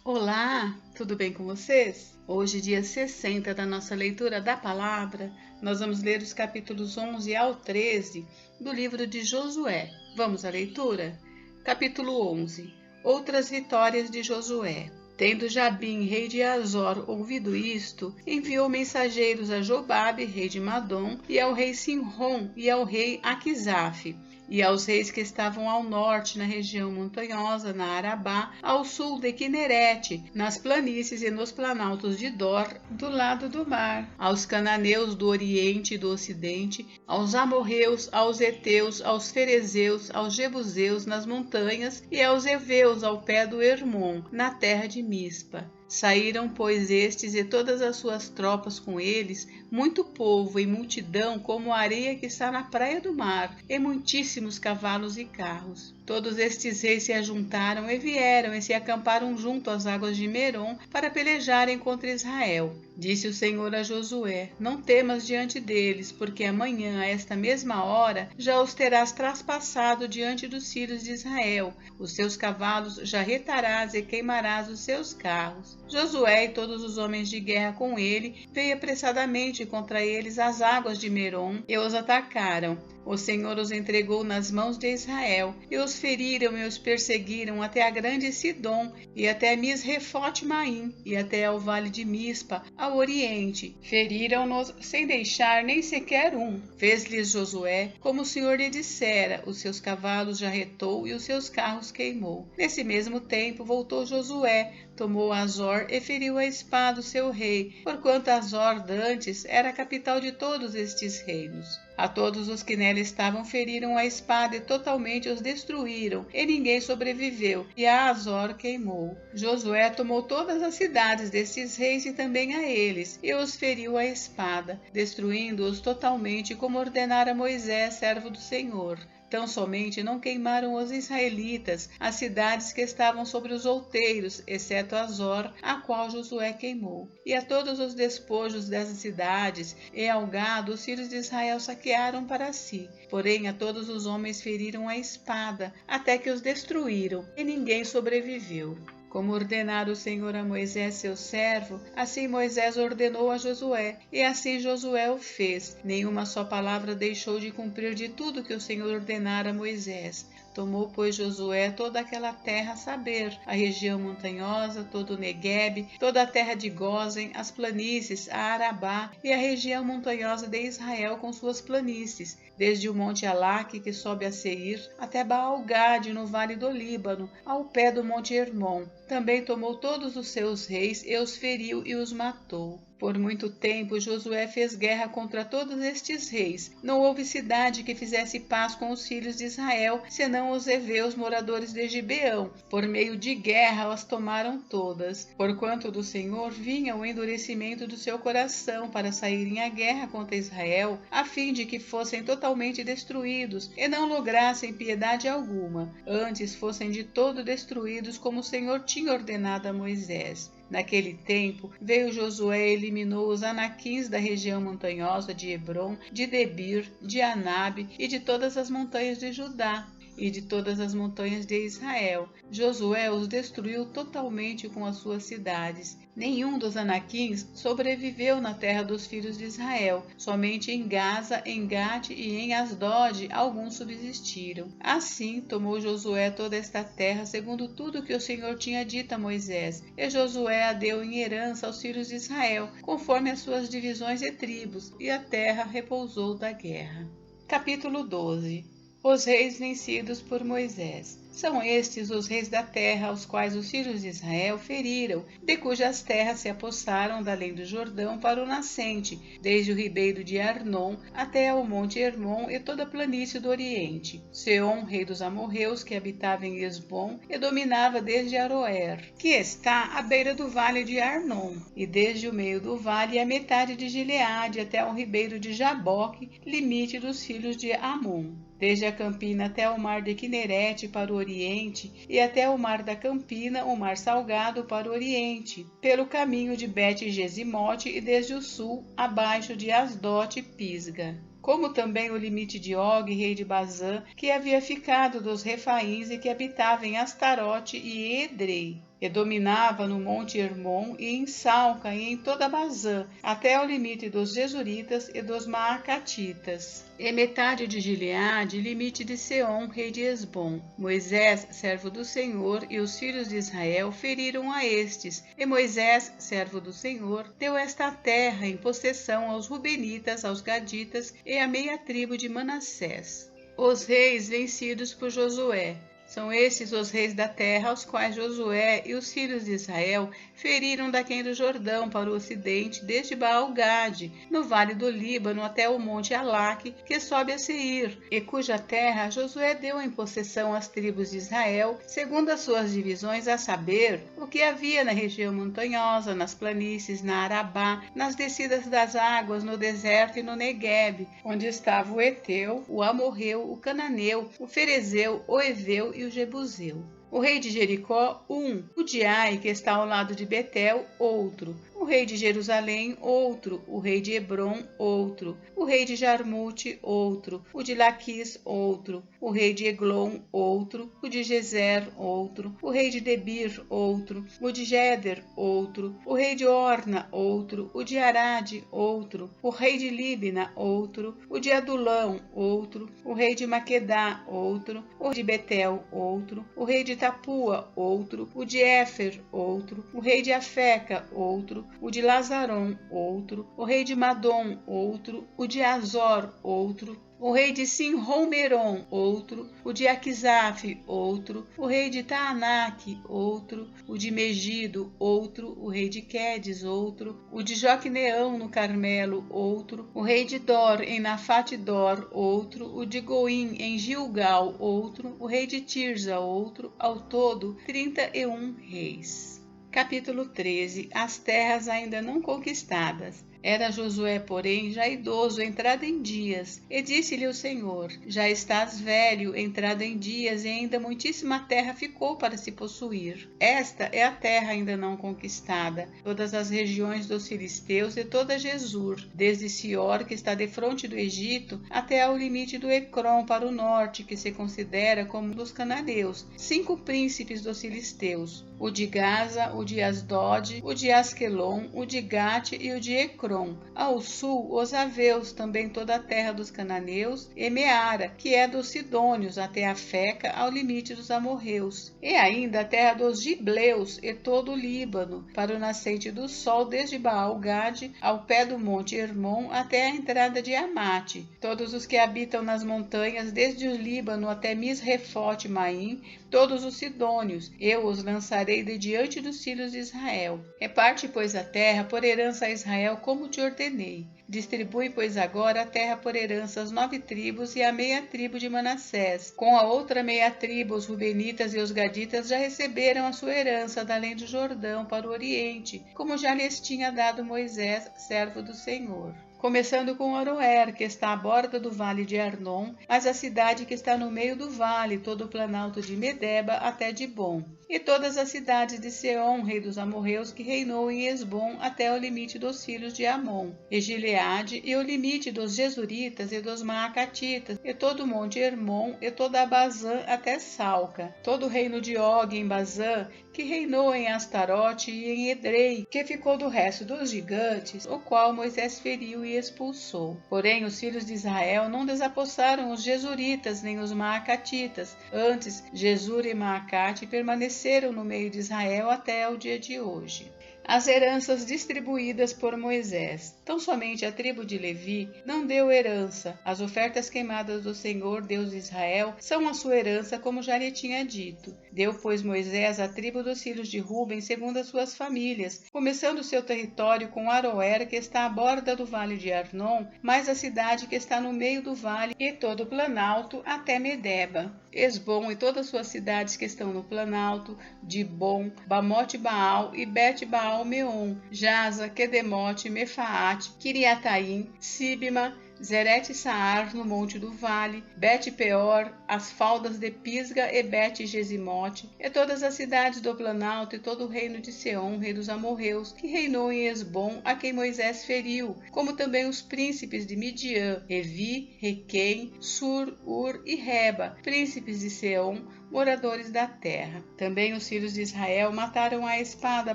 Olá, tudo bem com vocês? Hoje, dia 60 da nossa leitura da palavra, nós vamos ler os capítulos 11 ao 13 do livro de Josué. Vamos à leitura? Capítulo 11. Outras vitórias de Josué. Tendo Jabim, rei de Azor, ouvido isto, enviou mensageiros a Jobabe, rei de Madom, e ao rei Sinrom e ao rei Aquisaf, e aos reis que estavam ao norte, na região montanhosa, na Arabá, ao sul de Quinerete, nas planícies e nos planaltos de Dor, do lado do mar, aos cananeus do oriente e do ocidente, aos amorreus, aos heteus, aos ferezeus, aos jebuseus nas montanhas e aos heveus ao pé do Hermon, na terra de Mispa. Saíram, pois, estes e todas as suas tropas com eles, muito povo e multidão como a areia que está na praia do mar, e muitíssimos cavalos e carros. Todos estes reis se ajuntaram e vieram e se acamparam junto às águas de Merom para pelejarem contra Israel. Disse o Senhor a Josué: Não temas diante deles, porque amanhã, a esta mesma hora, já os terás traspassado diante dos filhos de Israel. Os seus cavalos jarretarás e queimarás os seus carros. Josué e todos os homens de guerra com ele veio apressadamente contra eles às águas de Merom e os atacaram. O Senhor os entregou nas mãos de Israel, e os feriram e os perseguiram até a grande Sidom, e até Misrefote-Maim, e até ao vale de Mispa, ao oriente. Feriram-nos sem deixar nem sequer um. Fez-lhes Josué como o Senhor lhe dissera, os seus cavalos jarretou e os seus carros queimou. Nesse mesmo tempo voltou Josué, tomou Azor e feriu a espada o seu rei, porquanto Azor dantes era a capital de todos estes reinos. A todos os que nela estavam feriram a espada e totalmente os destruíram, e ninguém sobreviveu, e a Azor queimou. Josué tomou todas as cidades destes reis e também a eles, e os feriu a espada, destruindo-os totalmente, como ordenara Moisés, servo do Senhor. Tão somente não queimaram os israelitas as cidades que estavam sobre os outeiros, exceto Azor, a qual Josué queimou. E a todos os despojos dessas cidades e ao gado os filhos de Israel saquearam para si. Porém a todos os homens feriram a espada, até que os destruíram, e ninguém sobreviveu. Como ordenara o Senhor a Moisés, seu servo, assim Moisés ordenou a Josué, e assim Josué o fez. Nenhuma só palavra deixou de cumprir de tudo que o Senhor ordenara a Moisés. Tomou, pois, Josué toda aquela terra, a saber, a região montanhosa, todo o Neguebe, toda a terra de Gósen, as planícies, a Arabá e a região montanhosa de Israel com suas planícies, desde o monte Alaque, que sobe a Seir, até Baal-Gade, no vale do Líbano, ao pé do monte Hermon. Também tomou todos os seus reis e os feriu e os matou. Por muito tempo Josué fez guerra contra todos estes reis. Não houve cidade que fizesse paz com os filhos de Israel, senão os heveus moradores de Gibeão. Por meio de guerra as tomaram todas. Porquanto do Senhor vinha o endurecimento do seu coração para saírem à guerra contra Israel, a fim de que fossem totalmente destruídos e não lograssem piedade alguma, antes fossem de todo destruídos, como o Senhor tinha ordenado a Moisés. Naquele tempo, veio Josué e eliminou os anaquins da região montanhosa de Hebrom, de Debir, de Anabe e de todas as montanhas de Judá e de todas as montanhas de Israel. Josué os destruiu totalmente com as suas cidades. Nenhum dos anaquins sobreviveu na terra dos filhos de Israel. Somente em Gaza, em Gate e em Asdod alguns subsistiram. Assim tomou Josué toda esta terra, segundo tudo que o Senhor tinha dito a Moisés. E Josué a deu em herança aos filhos de Israel, conforme as suas divisões e tribos, e a terra repousou da guerra. Capítulo 12. Os reis vencidos por Moisés. São estes os reis da terra, aos quais os filhos de Israel feriram, de cujas terras se apossaram da além do Jordão para o nascente, desde o ribeiro de Arnon até ao monte Hermon e toda a planície do oriente. Seom, rei dos amorreus, que habitava em Esbom e dominava desde Aroer, que está à beira do vale de Arnon, e desde o meio do vale a metade de Gileade até ao ribeiro de Jaboque, limite dos filhos de Amon. Desde a Campina até o mar de Quinerete para o oriente, e até o mar da Campina, o mar salgado para o oriente, pelo caminho de Bet-Gesimote e desde o sul, abaixo de Asdote e Pisga. Como também o limite de Og, rei de Bazã, que havia ficado dos Refaíns e que habitava em Astarote e Edrei. e dominava no monte Hermon e em Salca e em toda Bazã, até ao limite dos Gesuritas e dos Maacatitas, e metade de Gileade, limite de Seom, rei de Esbom. Moisés, servo do Senhor, e os filhos de Israel feriram a estes, e Moisés, servo do Senhor, deu esta terra em possessão aos Rubenitas, aos Gaditas e à meia tribo de Manassés. Os reis vencidos por Josué. São estes os reis da terra aos quais Josué e os filhos de Israel feriram daquém do Jordão para o ocidente, desde Baal-Gade, no vale do Líbano, até o monte Alaque, que sobe a Seir, e cuja terra Josué deu em possessão às tribos de Israel, segundo as suas divisões, a saber, o que havia na região montanhosa, nas planícies, na Arabá, nas descidas das águas, no deserto e no Neguebe, onde estava o Eteu, o Amorreu, o Cananeu, o Ferezeu, o Eveu e o Jebuseu. O rei de Jericó, o de Ai, que está ao lado de Betel, outro. O rei de Jerusalém, outro. O rei de Hebron, outro. O rei de Jarmute, outro. O de Laquis, outro. O rei de Eglon, outro. O de Gezer, outro. O rei de Debir, outro. O de Geder, outro. O rei de Orna, outro. O de Arade, outro. O rei de Líbina, outro. O de Adulão, outro. O rei de Maquedá, outro. O rei de Betel, outro. O rei de Tapua, outro. O de Éfer, outro. O rei de Afeca, outro. O de Lazaron, outro. O rei de Madom, outro. O de Azor, outro. O rei de Sinrom-Meron, outro. O de Aquisaf, outro. O rei de Taanaque, outro. O de Megido, outro. O rei de Quedes, outro. O de Joqueneão, no Carmelo, outro. O rei de Dor, em Nafate-Dor, outro. O de Goim, em Gilgal, outro. O rei de Tirza, outro. Ao todo, 31 reis. Capítulo 13. As terras ainda não conquistadas. Era Josué, porém, já idoso, entrado em dias, e disse-lhe o Senhor: já estás velho, entrado em dias, e ainda muitíssima terra ficou para se possuir. Esta é a terra ainda não conquistada, todas as regiões dos filisteus e toda Jesur, desde Sior, que está defronte do Egito, até ao limite do Ecrom para o norte, que se considera como dos cananeus, 5 príncipes dos filisteus, o de Gaza, o de Asdod, o de Asquelon, o de Gate e o de Ecrom. Ao sul, os Aveus, também toda a terra dos cananeus, e Meara, que é dos Sidônios, até a Feca, ao limite dos amorreus, e ainda a terra dos Gibleus, e todo o Líbano, para o nascente do sol, desde Baal-Gade, ao pé do monte Hermon, até a entrada de Amate, todos os que habitam nas montanhas, desde o Líbano até Misrefote-Maim, todos os sidônios, eu os lançarei de diante dos filhos de Israel. Reparte, pois, a terra por herança a Israel, como te ordenei. Distribui, pois, agora a terra por herança às 9 tribos e a meia tribo de Manassés. Com a outra meia tribo, os Rubenitas e os Gaditas já receberam a sua herança da além do Jordão para o oriente, como já lhes tinha dado Moisés, servo do Senhor. Começando com Aroer, que está à borda do vale de Arnon, mas a cidade que está no meio do vale, todo o planalto de Medeba até Dibom, e todas as cidades de Seom, rei dos amorreus, que reinou em Esbom até o limite dos filhos de Amon, e Gileade, e o limite dos Gesuritas e dos Maacatitas, e todo o monte Hermon, e toda a Bazã até Salca, todo o reino de Og em Bazã, que reinou em Astarote e em Edrei, que ficou do resto dos gigantes, o qual Moisés feriu e expulsou. Porém, os filhos de Israel não desapossaram os Gesuritas nem os Maacatitas. Antes, Jesur e Maacate permaneceram no meio de Israel até o dia de hoje. As heranças distribuídas por Moisés. Tão somente a tribo de Levi não deu herança. As ofertas queimadas do Senhor, Deus de Israel, são a sua herança, como já lhe tinha dito. Deu, pois, Moisés a tribo dos filhos de Ruben segundo as suas famílias, começando seu território com Aroer, que está à borda do vale de Arnon, mais a cidade que está no meio do vale e todo o planalto até Medeba. Esbom e todas suas cidades que estão no planalto, Dibom, Bamote-Baal e Bet-Baal-Meon, Jaza, Quedemote, Mefaate, Kiriataim, Sibma, Zerete-Saar no monte do vale, Bet-Peor, as faldas de Pisga e Bet-Gesimote, e todas as cidades do planalto e todo o reino de Seom, rei dos amorreus, que reinou em Esbom, a quem Moisés feriu, como também os príncipes de Midian, Evi, Requém, Sur, Ur e Reba, príncipes de Seom, moradores da terra. Também os filhos de Israel mataram à espada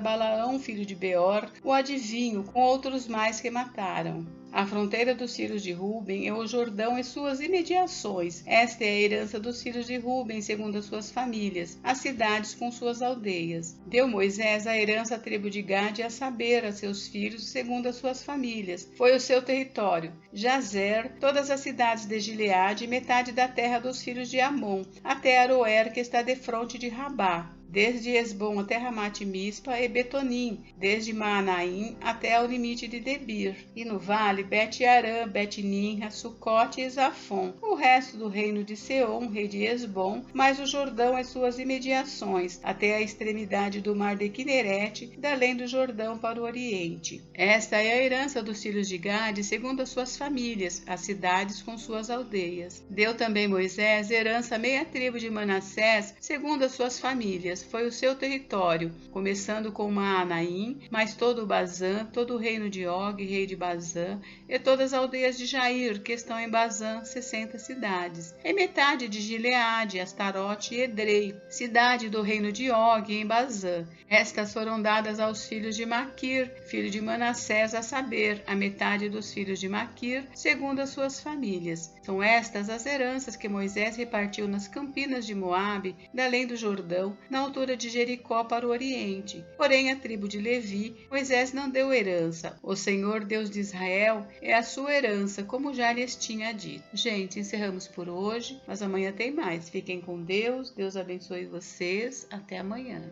Balaão, filho de Beor, o adivinho, com outros mais que mataram. A fronteira dos filhos de Ruben é o Jordão e suas imediações. Esta é a herança dos filhos de Ruben, segundo as suas famílias, as cidades com suas aldeias. Deu Moisés a herança à tribo de Gade, a saber, a seus filhos, segundo as suas famílias. Foi o seu território: Jazer, todas as cidades de Gileade e metade da terra dos filhos de Amon, até Aroer, que está defronte de Rabá. Desde Esbom até Ramate Mispa e Betonim, desde Maanaim até ao limite de Debir, e no vale Bet-Arã, Bet-Nimra, Sucote e Zafon, o resto do reino de Seom, rei de Esbom, mais o Jordão e suas imediações, até a extremidade do mar de Quinerete, da além do Jordão para o oriente. Esta é a herança dos filhos de Gade, segundo as suas famílias, as cidades com suas aldeias. Deu também Moisés herança a meia tribo de Manassés, segundo as suas famílias. Foi o seu território, começando com Maanaim, mas todo o Bazã, todo o reino de Og, rei de Bazã, e todas as aldeias de Jair, que estão em Bazã, 60 cidades, e metade de Gileade, Astarote e Edrei, cidade do reino de Og, em Bazã. Estas foram dadas aos filhos de Maquir, filho de Manassés, a saber, a metade dos filhos de Maquir, segundo as suas famílias. São estas as heranças que Moisés repartiu nas campinas de Moabe, da além do Jordão, na altura de Jericó para o oriente. Porém, a tribo de Levi, Moisés não deu herança. O Senhor, Deus de Israel, é a sua herança, como já lhes tinha dito. Gente, encerramos por hoje, mas amanhã tem mais. Fiquem com Deus, Deus abençoe vocês. Até amanhã.